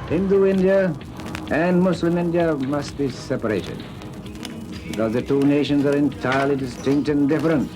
Hindu India and Muslim India must be separated because the two nations are entirely distinct and different.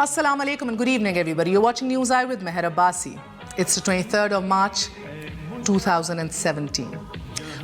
Assalamu alaikum and good evening everybody. You're watching News Eye with Meher Abbasi. It's the 23rd of March 2017.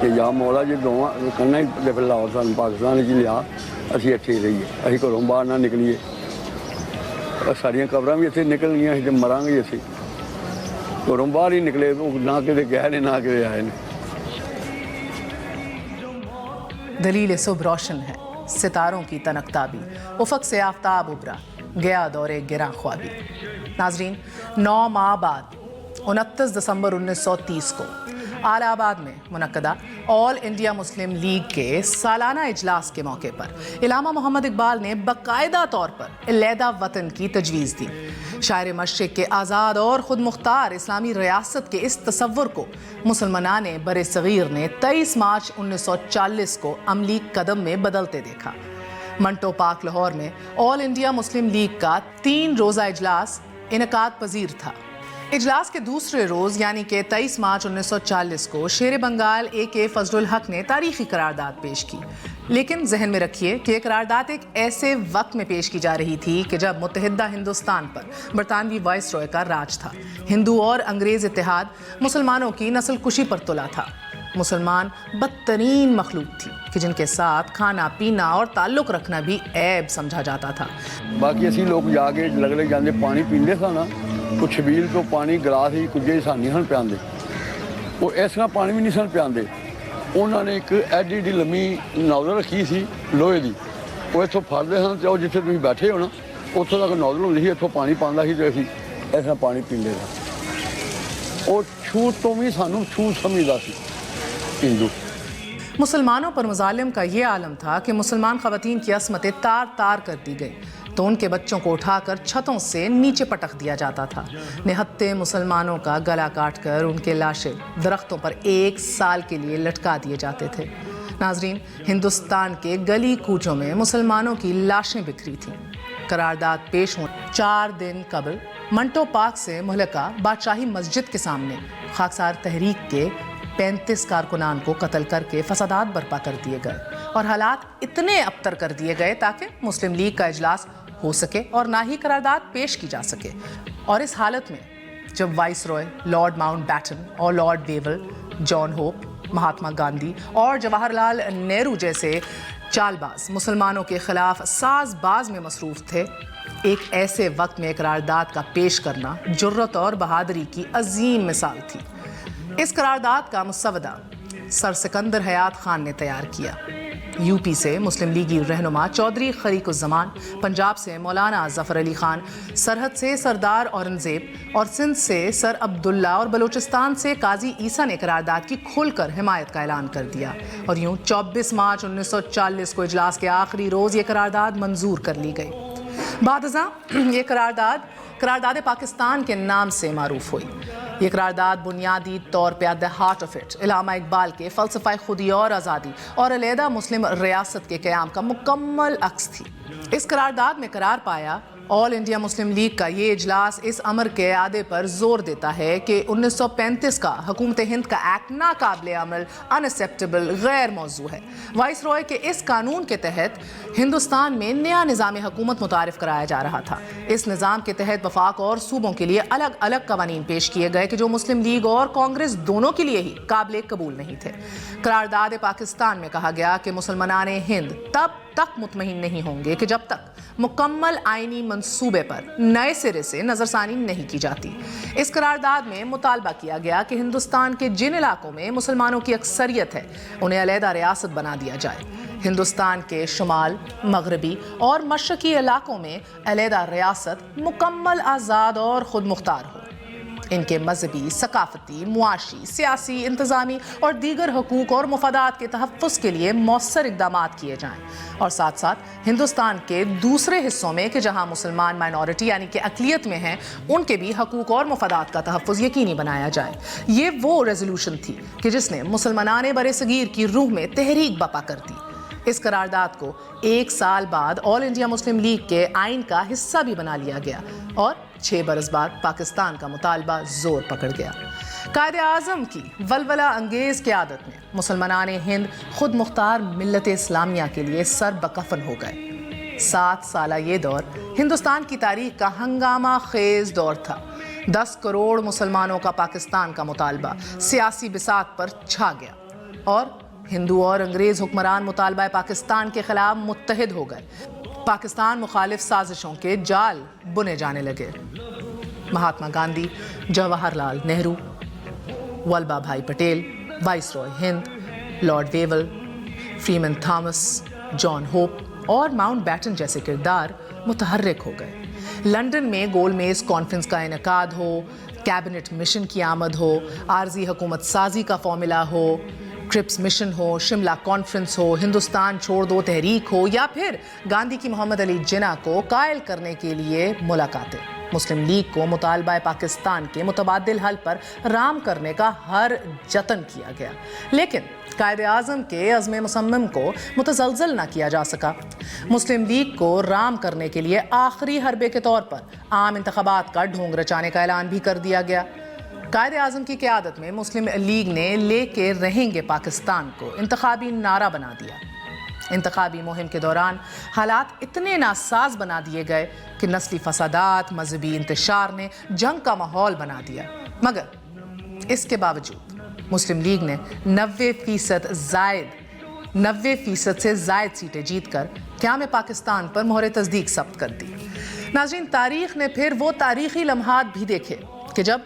کہ یا مولا جی دونوں کہنا ہی پھر لاہور سان پاکستان جی لیا اسی اتنے ہی رہیے اسی گھروں باہر نہ نکلیے ساریا قبراں بھی اتنے نکل گیا اسی مراں گے اسی گھروں باہر ہی نکلے نہ کتے گئے نے نہ کتے آئے نے دلیل صبح روشن ہے، ستاروں کی تنک تابی، افق سے آفتاب ابھرا، گیا دور گراں خوابی۔ ناظرین، 9 ماہ بعد 29 دسمبر 1930 کو اعلی آباد میں منعقدہ آل انڈیا مسلم لیگ کے سالانہ اجلاس کے موقع پر علامہ محمد اقبال نے باقاعدہ طور پر علیحدہ وطن کی تجویز دی۔ شاعر مشرق کے آزاد اور خود مختار اسلامی ریاست کے اس تصور کو مسلمانان بر صغیر نے 23 مارچ 1940 کو عملی قدم میں بدلتے دیکھا۔ منٹو پارک لاہور میں آل انڈیا مسلم لیگ کا 3 روزہ اجلاس انعقاد پذیر تھا۔ اجلاس کے دوسرے روز یعنی کہ 23 مارچ 1940 کو شیر بنگال اے کے فضل الحق نے تاریخی قرارداد پیش کی، لیکن ذہن میں رکھیے کہ یہ قرارداد ایک ایسے وقت میں پیش کی جا رہی تھی کہ جب متحدہ ہندوستان پر برطانوی وائس رائے کا راج تھا۔ ہندو اور انگریز اتحاد مسلمانوں کی نسل کشی پر تلا تھا۔ مسلمان بدترین مخلوق تھی کہ جن کے ساتھ کھانا پینا اور تعلق رکھنا بھی عیب سمجھا جاتا تھا۔ باقی اسی لوگ جا کے لگ لگ جاندے پانی پیندے سا نا تو چھبیل تو پانی گلاس ہی کچھ سان نہیں سن پیاندے، وہ اس طرح پانی بھی نہیں سن پیاندے۔ انہوں نے ایک ایڈی ایڈی لمبی نوزل رکھی سی لوہے دی، وہ اتوں پھڑتے سن تو جتنے تھی بیٹھے ہو نا اتوں تک نوزل ہوتی سی، اتوں پانی پانا سی تو اسی اس طرح پانی پیندے سن۔ وہ چھوٹ تو بھی سانوں چھوٹ سمجھتا سی ہندو۔ مسلمانوں پر مظالم کا یہ عالم تھا کہ مسلمان خواتین کی عصمتیں تار تار کر دی گئی تو ان کے بچوں کو اٹھا کر چھتوں سے نیچے پٹک دیا جاتا تھا۔ نہتے مسلمانوں کا گلا کاٹ کر ان کے لاشیں درختوں پر 1 سال کے لیے لٹکا دیے جاتے تھے۔ ناظرین، ہندوستان کے گلی کوچوں میں مسلمانوں کی لاشیں بکھری تھیں۔ قرارداد پیش ہونے 4 دن قبل منٹو پارک سے مہلکہ بادشاہی مسجد کے سامنے خاکسار تحریک کے 35 کارکنان کو قتل کر کے فسادات برپا کر دیے گئے اور حالات اتنے ابتر کر دیے گئے تاکہ مسلم لیگ کا اجلاس ہو سکے اور نہ ہی قرارداد پیش کی جا سکے۔ اور اس حالت میں جب وائس رائے لارڈ ماؤنٹ بیٹن اور لارڈ ویول، جان ہوپ، مہاتما گاندھی اور جواہر لال نہرو جیسے چال باز مسلمانوں کے خلاف ساز باز میں مصروف تھے، ایک ایسے وقت میں قرارداد کا پیش کرنا جرت اور بہادری کی عظیم مثال تھی۔ اس قرارداد کا مسودہ سر سکندر حیات خان نے تیار کیا۔ یو پی سے مسلم لیگی رہنما چودھری خریق الزمان، پنجاب سے مولانا ظفر علی خان، سرحد سے سردار اورنگزیب اور سندھ سے سر عبداللہ اور بلوچستان سے قاضی عیسیٰ نے قرارداد کی کھل کر حمایت کا اعلان کر دیا اور یوں 24 مارچ 1940 کو اجلاس کے آخری روز یہ قرارداد منظور کر لی گئی۔ بعد ازاں یہ قرارداد پاکستان کے نام سے معروف ہوئی۔ یہ قرارداد بنیادی طور پہ at the heart of it Allama Iqbal کے فلسفہ خودی اور آزادی اور علیحدہ مسلم ریاست کے قیام کا مکمل عکس تھی۔ اس قرارداد میں قرار پایا آل انڈیا مسلم لیگ کا یہ اجلاس اس امر کے اعادے پر زور دیتا ہے کہ 1935 کا حکومت ہند کا ایکٹ ناقابل عمل، اناسیپٹیبل، غیر موضوع ہے۔ وائس رائے کے اس قانون کے تحت ہندوستان میں نیا نظام حکومت متعارف کرایا جا رہا تھا۔ اس نظام کے تحت وفاق اور صوبوں کے لیے الگ الگ قوانین پیش کیے گئے کہ جو مسلم لیگ اور کانگریس دونوں کے لیے ہی قابل قبول نہیں تھے۔ قرارداد پاکستان میں کہا گیا کہ مسلمانان ہند تب تک مطمئن نہیں ہوں گے کہ جب تک مکمل آئینی منصوبے پر نئے سرے سے نظر ثانی نہیں کی جاتی۔ اس قرارداد میں مطالبہ کیا گیا کہ ہندوستان کے جن علاقوں میں مسلمانوں کی اکثریت ہے انہیں علیحدہ ریاست بنا دیا جائے۔ ہندوستان کے شمال، مغربی اور مشرقی علاقوں میں علیحدہ ریاست مکمل آزاد اور خود مختار ہو۔ ان کے مذہبی، ثقافتی، معاشی، سیاسی، انتظامی اور دیگر حقوق اور مفادات کے تحفظ کے لیے مؤثر اقدامات کیے جائیں، اور ساتھ ساتھ ہندوستان کے دوسرے حصوں میں کہ جہاں مسلمان مائنورٹی یعنی کہ اقلیت میں ہیں ان کے بھی حقوق اور مفادات کا تحفظ یقینی بنایا جائے۔ یہ وہ ریزولوشن تھی کہ جس نے مسلمانان برصغیر کی روح میں تحریک برپا کر دی۔ اس قرارداد کو 1 سال بعد آل انڈیا مسلم لیگ کے آئین کا حصہ بھی بنا لیا گیا، اور 6 برس بعد پاکستان کا مطالبہ زور پکڑ گیا۔ قائد اعظم کی ولولہ انگیز قیادت میں مسلمانان ہند خود مختار ملت اسلامیہ کے لیے سر بکفن ہو گئے۔ 7 سالہ یہ دور ہندوستان کی تاریخ کا ہنگامہ خیز دور تھا۔ 10 کروڑ مسلمانوں کا پاکستان کا مطالبہ سیاسی بساط پر چھا گیا، اور ہندو اور انگریز حکمران مطالبہ پاکستان کے خلاف متحد ہو گئے۔ پاکستان مخالف سازشوں کے جال بنے جانے لگے۔ مہاتما گاندھی، جواہر لال نہرو، ولبھا بھائی پٹیل، وائس رائے ہند، لارڈ ویول، فریمن تھامس، جان ہوپ اور ماؤنٹ بیٹن جیسے کردار متحرک ہو گئے۔ لندن میں گول میز کانفرنس کا انعقاد ہو، کیبنٹ مشن کی آمد ہو، عارضی حکومت سازی کا فارمولا ہو، ٹرپس مشن ہو، شملہ کانفرنس ہو، ہندوستان چھوڑ دو تحریک ہو، یا پھر گاندھی کی محمد علی جناح کو قائل کرنے کے لیے ملاقاتیں، مسلم لیگ کو مطالبہ پاکستان کے متبادل حل پر رام کرنے کا ہر جتن کیا گیا، لیکن قائد اعظم کے عزم مصمم کو متزلزل نہ کیا جا سکا۔ مسلم لیگ کو رام کرنے کے لیے آخری حربے کے طور پر عام انتخابات کا ڈھونگ رچانے کا اعلان بھی کر دیا گیا۔ قائد اعظم کی قیادت میں مسلم لیگ نے لے کے رہیں گے پاکستان کو انتخابی نعرہ بنا دیا۔ انتخابی مہم کے دوران حالات اتنے ناساز بنا دیے گئے کہ نسلی فسادات، مذہبی انتشار نے جنگ کا ماحول بنا دیا، مگر اس کے باوجود مسلم لیگ نے 90% سے زائد سیٹیں جیت کر قیام پاکستان پر مہر تصدیق ثبت کر دی۔ ناظرین، تاریخ نے پھر وہ تاریخی لمحات بھی دیکھے کہ جب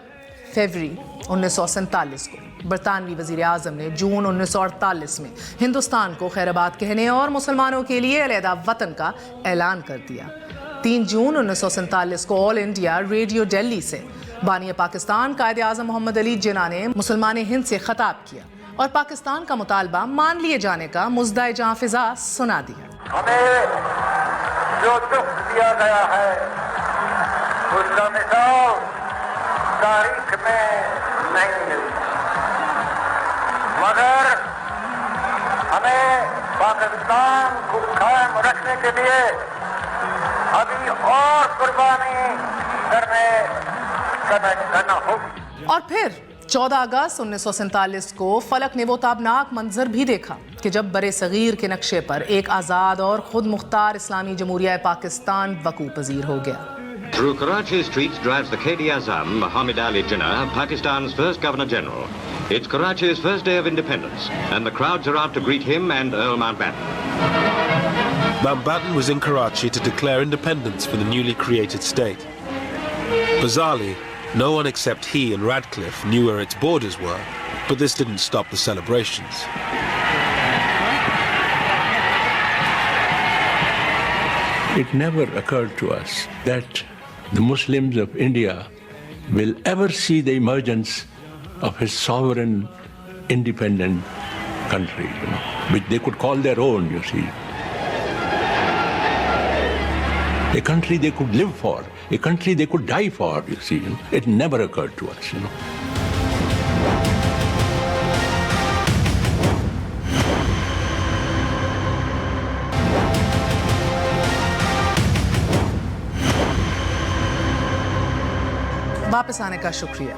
فروری 1947 کو برطانوی وزیر اعظم نے جون 1948 میں ہندوستان کو خیر آباد کہنے اور مسلمانوں کے لیے علیحدہ وطن کا اعلان کر دیا۔ 3 جون 1947 کو آل انڈیا ریڈیو دہلی سے بانی پاکستان قائد اعظم محمد علی جناح نے مسلمان ہند سے خطاب کیا اور پاکستان کا مطالبہ مان لیے جانے کا مزدہ جاں فضا سنا دیا۔ ہمیں جو دکھ دیا گیا ہے اس کا مثال تاریخ میں نہیں ملتا، مگر ہمیں پاکستان کو قائم رکھنے کے لیے ابھی اور قربانی کرنا ہوگی۔ اور پھر 14 اگست 1947 کو فلک نے وہ تابناک منظر بھی دیکھا کہ جب برِ صغیر کے نقشے پر ایک آزاد اور خود مختار اسلامی جمہوریہ پاکستان وقوع پذیر ہو گیا۔ Through Karachi streets drives the Quaid-e-Azam, Muhammad Ali Jinnah, Pakistan's first Governor-General. It's Karachi's first day of independence, and the crowds are out to greet him and Earl Mountbatten. Mountbatten was in Karachi to declare independence for the newly created state. Bizarrely, no one except he and Radcliffe knew where its borders were, but this didn't stop the celebrations. It never occurred to us that the Muslims of India will ever see the emergence of a sovereign, independent country, which they could call their own, you see. A country they could live for, a country they could die for, you see. It never occurred to us, واپس آنے کا شکریہ۔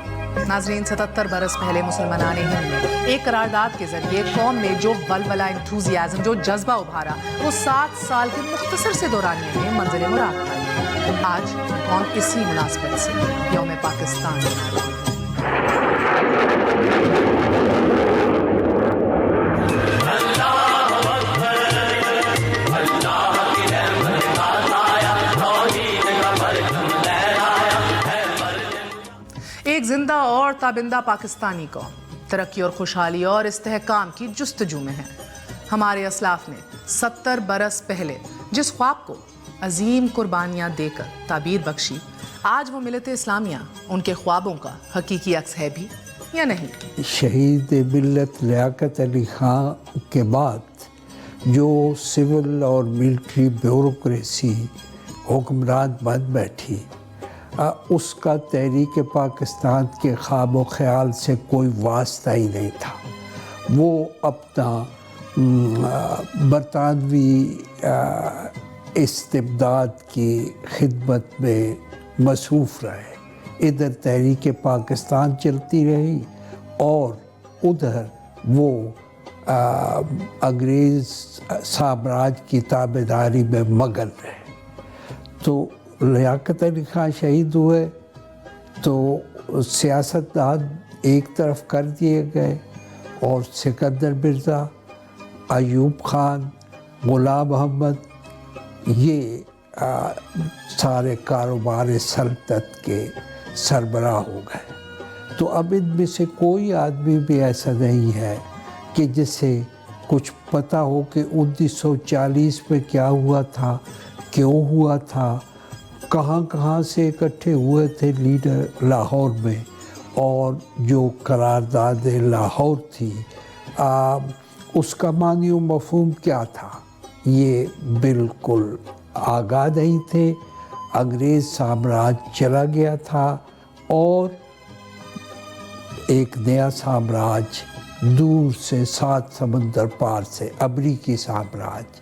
ناظرین، 77 برس پہلے مسلمانان ہند نے ایک قرارداد کے ذریعے قوم میں جو ولولہ، انتھوزیازم، جو جذبہ ابھارا، وہ 7 سال کے مختصر سے دورانیے میں منزل مراد پائی۔ آج قوم اسی مناسبت سے یوم پاکستان اور تابندہ پاکستانی قوم ترقی اور خوشحالی اور استحکام کی جستجو میں ہے۔ ہمارے اسلاف نے 70 برس پہلے جس خواب کو عظیم قربانیاں دے کر تعبیر بخشی، آج وہ ملت اسلامیہ ان کے خوابوں کا حقیقی عکس ہے بھی یا نہیں؟ شہید ملت لیاقت علی خان کے بعد جو سول اور ملٹری بیوروکریسی حکمران بن بیٹھی، اس کا تحریک پاکستان کے خواب و خیال سے کوئی واسطہ ہی نہیں تھا۔ وہ اپنا برطانوی استبداد کی خدمت میں مصروف رہے۔ ادھر تحریک پاکستان چلتی رہی اور ادھر وہ انگریز سامراج کی تابعداری میں مگن رہے۔ تو لیاقت علی خان شہید ہوئے تو سیاستدان ایک طرف کر دیے گئے اور سکندر مرزا، ایوب خان، غلام محمد یہ سارے کاروبار سلطنت کے سربراہ ہو گئے۔ تو اب ان میں سے کوئی آدمی بھی ایسا نہیں ہے کہ جسے کچھ پتہ ہو کہ 1940 میں کیا ہوا تھا، کیوں ہوا تھا، کہاں کہاں سے اکٹھے ہوئے تھے لیڈر لاہور میں، اور جو قرارداد لاہور تھی اس کا معنی و مفہوم کیا تھا، یہ بالکل آگاہ نہیں تھے۔ انگریز سامراج چلا گیا تھا اور ایک نیا سامراج دور سے 7 سمندر پار سے امریکی سامراج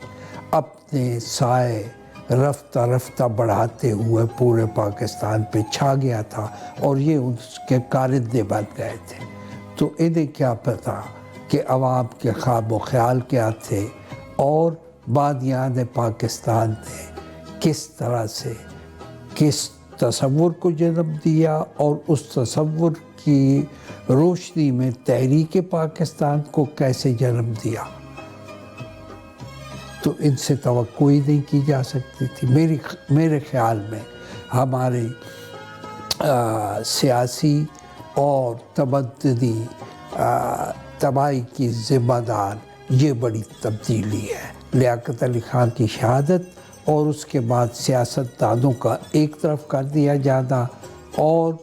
اپنے سائے رفتہ رفتہ بڑھاتے ہوئے پورے پاکستان پہ چھا گیا تھا اور یہ اس کے کارندے بن گئے تھے۔ تو انہیں کیا پتا کہ عوام کے خواب و خیال کیا تھے اور بادیان پاکستان نے کس طرح سے کس تصور کو جنم دیا اور اس تصور کی روشنی میں تحریک پاکستان کو کیسے جنم دیا۔ تو ان سے توقع ہی نہیں کی جا سکتی تھی۔ میرے خیال میں ہمارے سیاسی اور تمدنی تباہی کی ذمہ دار یہ بڑی تبدیلی ہے۔ لیاقت علی خان کی شہادت اور اس کے بعد سیاستدانوں کا ایک طرف کر دیا جانا اور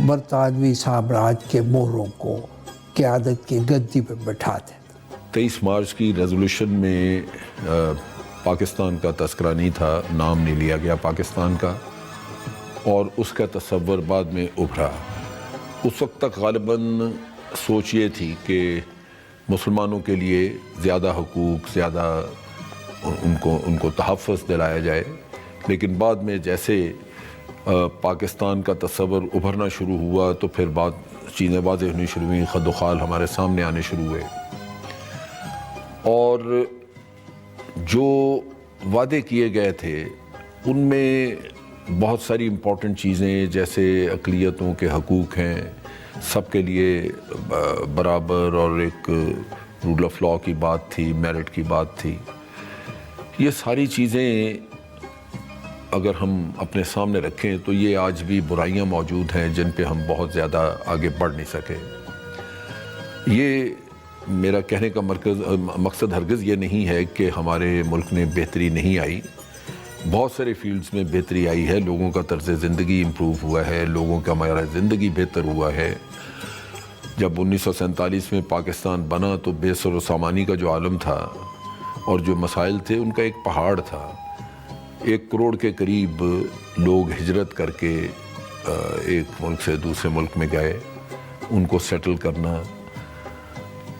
برطانوی سامراج کے موروں کو قیادت کی گدی پہ بٹھا دینا۔ 23 مارچ کی ریزولوشن میں پاکستان کا تذکرہ نہیں تھا، نام نہیں لیا گیا پاکستان کا، اور اس کا تصور بعد میں ابھرا۔ اس وقت تک غالباً سوچ یہ تھی کہ مسلمانوں کے لیے زیادہ حقوق، زیادہ ان کو تحفظ دلایا جائے، لیکن بعد میں جیسے پاکستان کا تصور ابھرنا شروع ہوا تو پھر چیزیں واضح ہونی شروع ہوئیں، خد و خال ہمارے سامنے آنے شروع ہوئے، اور جو وعدے کیے گئے تھے ان میں بہت ساری امپورٹنٹ چیزیں جیسے اقلیتوں کے حقوق ہیں، سب کے لیے برابر، اور ایک رول آف لاء کی بات تھی، میرٹ کی بات تھی۔ یہ ساری چیزیں اگر ہم اپنے سامنے رکھیں تو یہ آج بھی برائیاں موجود ہیں جن پہ ہم بہت زیادہ آگے بڑھ نہیں سکے۔ یہ میرا کہنے کا مقصد ہرگز یہ نہیں ہے کہ ہمارے ملک میں بہتری نہیں آئی، بہت سارے فیلڈز میں بہتری آئی ہے، لوگوں کا طرز زندگی امپروو ہوا ہے، لوگوں کا معیار زندگی بہتر ہوا ہے۔ جب 1947 میں پاکستان بنا تو بے سر و سامانی کا جو عالم تھا اور جو مسائل تھے ان کا ایک پہاڑ تھا۔ 1 کروڑ کے قریب لوگ ہجرت کر کے ایک ملک سے دوسرے ملک میں گئے، ان کو سیٹل کرنا،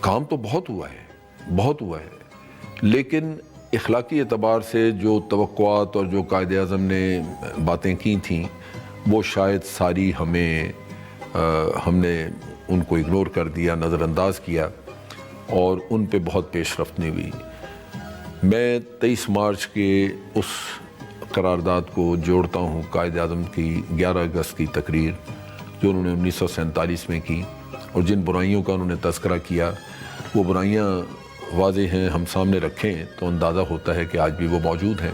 کام تو بہت ہوا ہے، لیکن اخلاقی اعتبار سے جو توقعات اور جو قائد اعظم نے باتیں کی تھیں وہ شاید ساری ہم نے ان کو اگنور کر دیا، نظر انداز کیا، اور ان پہ بہت پیش رفت نہیں ہوئی۔ میں 23 مارچ کے اس قرارداد کو جوڑتا ہوں قائد اعظم کی 11 اگست کی تقریر جو انہوں نے 1947 میں کی، اور جن برائیوں کا انہوں نے تذکرہ کیا وہ برائیاں واضح ہیں، ہم سامنے رکھیں تو اندازہ ہوتا ہے کہ آج بھی وہ موجود ہیں۔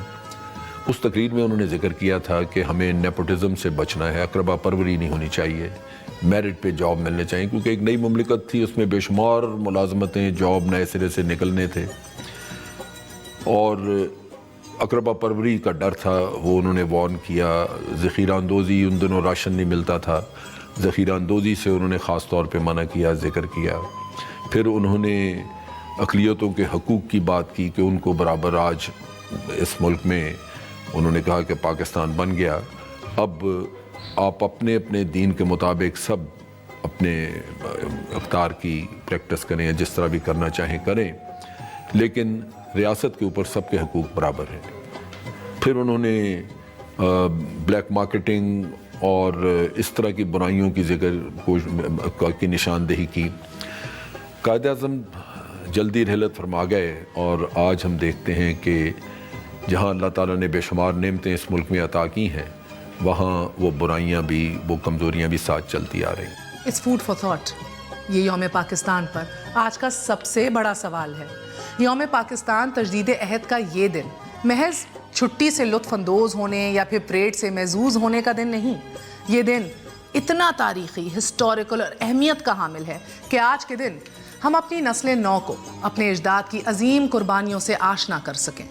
اس تقریر میں انہوں نے ذکر کیا تھا کہ ہمیں نیپوٹزم سے بچنا ہے، اقربا پروری نہیں ہونی چاہیے، میرٹ پہ جاب ملنے چاہیے، کیونکہ ایک نئی مملکت تھی، اس میں بے شمار ملازمتیں، جاب نئے سرے سے نکلنے تھے، اور اقربا پروری کا ڈر تھا، وہ انہوں نے وارن کیا۔ ذخیرہ اندوزی، ان دنوں راشن نہیں ملتا تھا، ذخیرہ اندوزی سے انہوں نے خاص طور پہ منع کیا، ذکر کیا۔ پھر انہوں نے اقلیتوں کے حقوق کی بات کی کہ ان کو برابر آج اس ملک میں انہوں نے کہا کہ پاکستان بن گیا، اب آپ اپنے اپنے دین کے مطابق سب اپنے اختیار کی پریکٹس کریں، جس طرح بھی کرنا چاہیں کریں، لیکن ریاست کے اوپر سب کے حقوق برابر ہیں۔ پھر انہوں نے بلیک مارکیٹنگ اور اس طرح کی برائیوں کی کی نشاندہی کی۔ قائد اعظم جلدی رحلت فرما گئے، اور آج ہم دیکھتے ہیں کہ جہاں اللہ تعالیٰ نے بے شمار نعمتیں اس ملک میں عطا کی ہیں، وہاں وہ برائیاں بھی، وہ کمزوریاں بھی ساتھ چلتی آ رہی ہیں۔ It's food for thought. یہ یوم پاکستان پر آج کا سب سے بڑا سوال ہے۔ یوم پاکستان تجدید عہد کا یہ دن محض چھٹی سے لطف اندوز ہونے یا پھر پریڈ سے محظوظ ہونے کا دن نہیں، یہ دن اتنا تاریخی، ہسٹوریکل اور اہمیت کا حامل ہے کہ آج کے دن ہم اپنی نسل نو کو اپنے اجداد کی عظیم قربانیوں سے آشنا کر سکیں،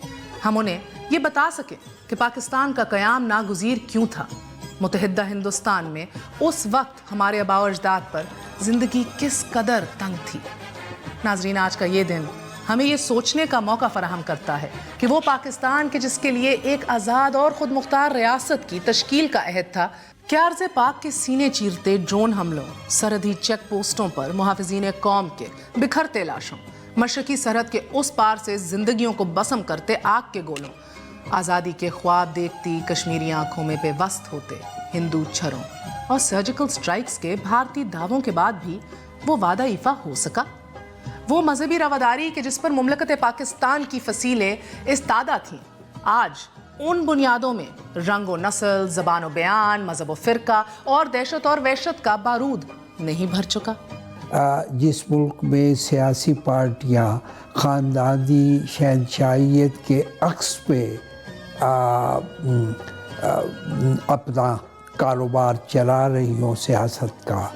ہم انہیں یہ بتا سکیں کہ پاکستان کا قیام ناگزیر کیوں تھا، متحدہ ہندوستان میں اس وقت ہمارے آباء و اجداد پر زندگی کس قدر تنگ تھی۔ ناظرین، آج کا یہ دن ہمیں یہ سوچنے کا موقع فراہم کرتا ہے کہ وہ پاکستان کے جس کے لیے ایک آزاد اور خود مختار ریاست کی تشکیل کا عہد تھا، کیا ارض پاک کے سینے چیرتے ڈرون حملوں، سرحدی چیک پوسٹوں پر محافظین قوم کے بکھرتے لاشوں، مشرقی سرحد کے اس پار سے زندگیوں کو بسم کرتے آگ کے گولوں، آزادی کے خواب دیکھتی کشمیری آنکھوں میں پیوست ہوتے ہندو چھروں اور سرجیکل سٹرائکس کے بھارتی دعووں کے بعد بھی وہ وعدہ ایفا ہو سکا؟ وہ مذہبی رواداری کہ جس پر مملکت پاکستان کی فصیلیں استادہ تھیں، آج ان بنیادوں میں رنگ و نسل، زبان و بیان، مذہب و فرقہ اور دہشت اور وحشت کا بارود نہیں بھر چکا؟ جس ملک میں سیاسی پارٹیاں خاندانی شہنشاہیت کے عکس پہ اپنا کاروبار چلا رہی ہوں سیاست کا،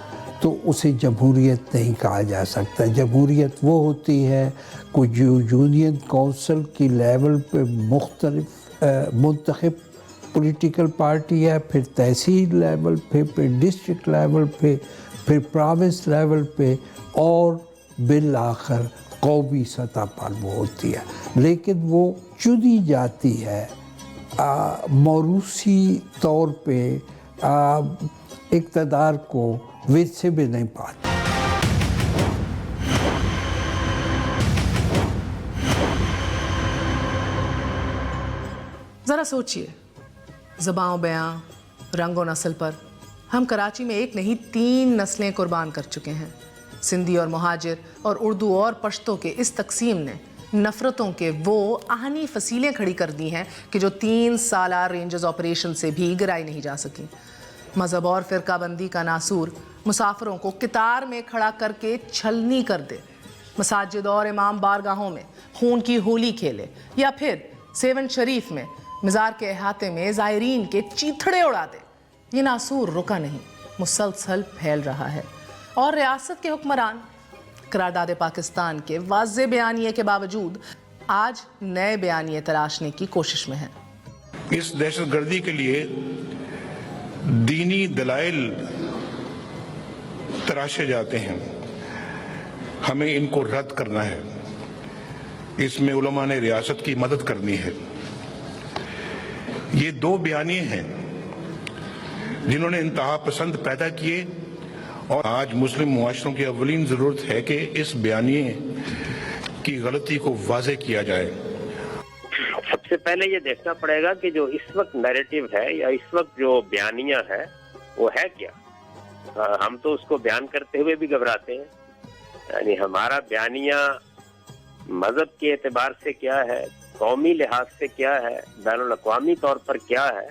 تو اسے جمہوریت نہیں کہا جا سکتا۔ جمہوریت وہ ہوتی ہے کہ جو یونین کونسل کی لیول پہ مختلف منتخب پولیٹیکل پارٹی ہے، پھر تحصیل لیول پہ، پھر ڈسٹرکٹ لیول پہ، پھر پروونس لیول پہ، اور بالآخر قومی سطح پر وہ ہوتی ہے، لیکن وہ چنی جاتی ہے موروثی طور پہ، اقتدار کو ورثے میں نہیں پاتی۔ ذرا سوچئے، زبان و بیاں، رنگ و نسل پر ہم کراچی میں ایک نہیں 3 نسلیں قربان کر چکے ہیں۔ سندھی اور مہاجر اور اردو اور پشتو کے اس تقسیم نے نفرتوں کے وہ آہنی فصیلیں کھڑی کر دی ہیں کہ جو 3 سالہ رینجرز آپریشن سے بھی گرائی نہیں جا سکیں۔ مذہب اور فرقہ بندی کا ناسور مسافروں کو قطار میں کھڑا کر کے چھلنی کر دے، مساجد اور امام بارگاہوں میں خون کی ہولی کھیلے، یا پھر 7 شریف میں مزار کے احاطے میں زائرین کے چیتھڑے اڑا دے، یہ ناسور رکا نہیں، مسلسل پھیل رہا ہے۔ اور ریاست کے حکمران قرارداد پاکستان کے واضح بیانیے کے باوجود آج نئے بیانیے تراشنے کی کوشش میں ہیں۔ اس دہشت گردی کے لیے دینی دلائل تراشے جاتے ہیں، ہمیں ان کو رد کرنا ہے۔ اس میں علماء نے ریاست کی مدد کرنی ہے۔ یہ 2 بیانیے ہیں جنہوں نے انتہا پسند پیدا کیے، اور آج مسلم معاشروں کی اولین ضرورت ہے کہ اس بیانیے کی غلطی کو واضح کیا جائے۔ سب سے پہلے یہ دیکھنا پڑے گا کہ جو اس وقت نیریٹو ہے یا اس وقت جو بیانیہ ہے وہ ہے کیا۔ ہم تو اس کو بیان کرتے ہوئے بھی گھبراتے ہیں، یعنی ہمارا بیانیہ مذہب کے اعتبار سے کیا ہے، قومی لحاظ سے کیا ہے، بین الاقوامی طور پر کیا ہے،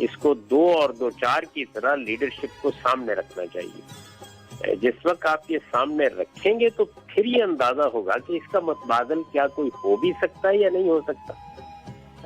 اس کو 2 اور 2 4 کی طرح لیڈرشپ کو سامنے رکھنا چاہیے۔ جس وقت آپ یہ سامنے رکھیں گے تو پھر یہ اندازہ ہوگا کہ اس کا متبادل کیا کوئی ہو بھی سکتا ہے یا نہیں ہو سکتا۔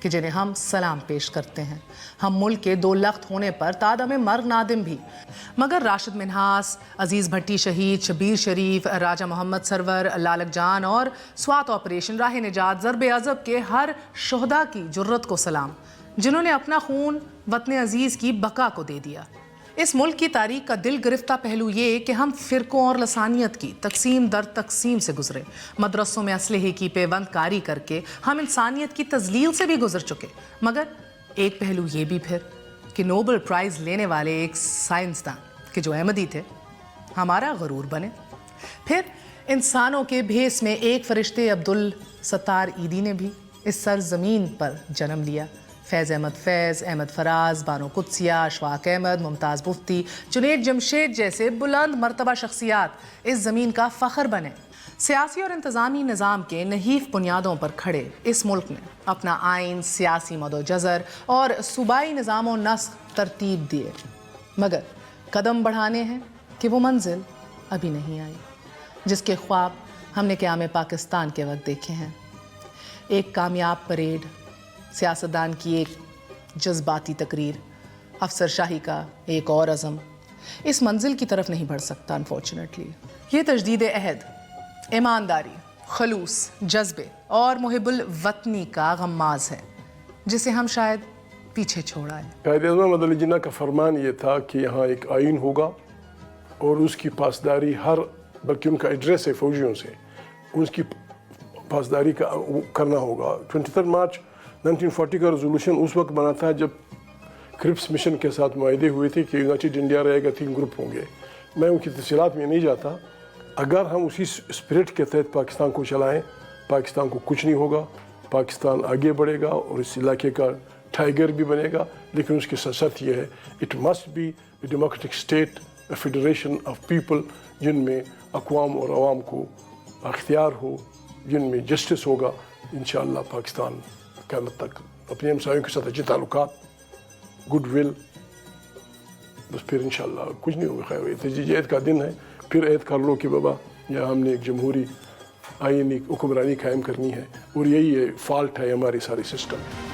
کہ جنہیں ہم سلام پیش کرتے ہیں. ہم ملک کے 2 لخت ہونے پر تادم مرگ نادم بھی. مگر راشد منہاس، عزیز بھٹی شہید، شبیر شریف، راجہ محمد سرور، لالک جان اور سوات آپریشن راہ نجات ضرب عضب کے ہر شہداء کی جرت کو سلام، جنہوں نے اپنا خون وطن عزیز کی بقا کو دے دیا. اس ملک کی تاریخ کا دل گرفتہ پہلو یہ کہ ہم فرقوں اور لسانیت کی تقسیم در تقسیم سے گزرے. مدرسوں میں اسلحے کی پیوند کاری کر کے ہم انسانیت کی تذلیل سے بھی گزر چکے. مگر ایک پہلو یہ بھی پھر کہ نوبل پرائز لینے والے ایک سائنسدان کہ جو احمدی تھے ہمارا غرور بنے. پھر انسانوں کے بھیس میں ایک فرشتے عبدالستار عیدی نے بھی اس سرزمین پر جنم لیا. فیض احمد فیض، احمد فراز، بانو قدسیہ، اشفاق احمد، ممتاز مفتی، جنید جمشید جیسے بلند مرتبہ شخصیات اس زمین کا فخر بنے. سیاسی اور انتظامی نظام کے نحیف بنیادوں پر کھڑے اس ملک نے اپنا آئین، سیاسی مد و جزر اور صوبائی نظام و نسق ترتیب دیے. مگر قدم بڑھانے ہیں کہ وہ منزل ابھی نہیں آئی جس کے خواب ہم نے قیام پاکستان کے وقت دیکھے ہیں. ایک کامیاب پریڈ، سیاستدان کی ایک جذباتی تقریر، افسر شاہی کا ایک اور عزم اس منزل کی طرف نہیں بڑھ سکتا انفارچونیٹلی. یہ تجدید عہد ایمانداری، خلوص، جذبے اور محب الوطنی کا غماز ہے جسے ہم شاید پیچھے چھوڑ آئے. قائد اعظم احمد علی جناح کا فرمان یہ تھا کہ یہاں ایک آئین ہوگا اور اس کی پاسداری بلکہ ان کا ایڈریس ہے فوجیوں سے، اس کی پاسداری کرنا ہوگا. 23 مارچ 1940 کا ریزولوشن اس وقت بنا تھا جب کرپس مشن کے ساتھ معاہدے ہوئے تھے کہ یونائٹڈ انڈیا رہے گا، 3 گروپ ہوں گے. میں ان کی تفصیلات میں نہیں جاتا. اگر ہم اسی اسپرٹ کے تحت پاکستان کو چلائیں، پاکستان کو کچھ نہیں ہوگا، پاکستان آگے بڑھے گا اور اس علاقے کا ٹائیگر بھی بنے گا. لیکن اس کی ساتھ یہ ہے it must be a democratic state, a federation of people, جن میں اقوام اور عوام کو اختیار ہو، جن میں جسٹس ہوگا. انشاءاللہ پاکستان قیامت تک اپنے ہمسایوں کے ساتھ اچھے تعلقات، گڈ ول، بس پھر انشاءاللہ کچھ نہیں ہوگا. خیر تجدید عہد کا دن ہے، پھر عہد کر لو کہ بابا یہاں ہم نے ایک جمہوری آئینی حکمرانی قائم کرنی ہے، اور یہی فالٹ ہے ہماری ساری سسٹم.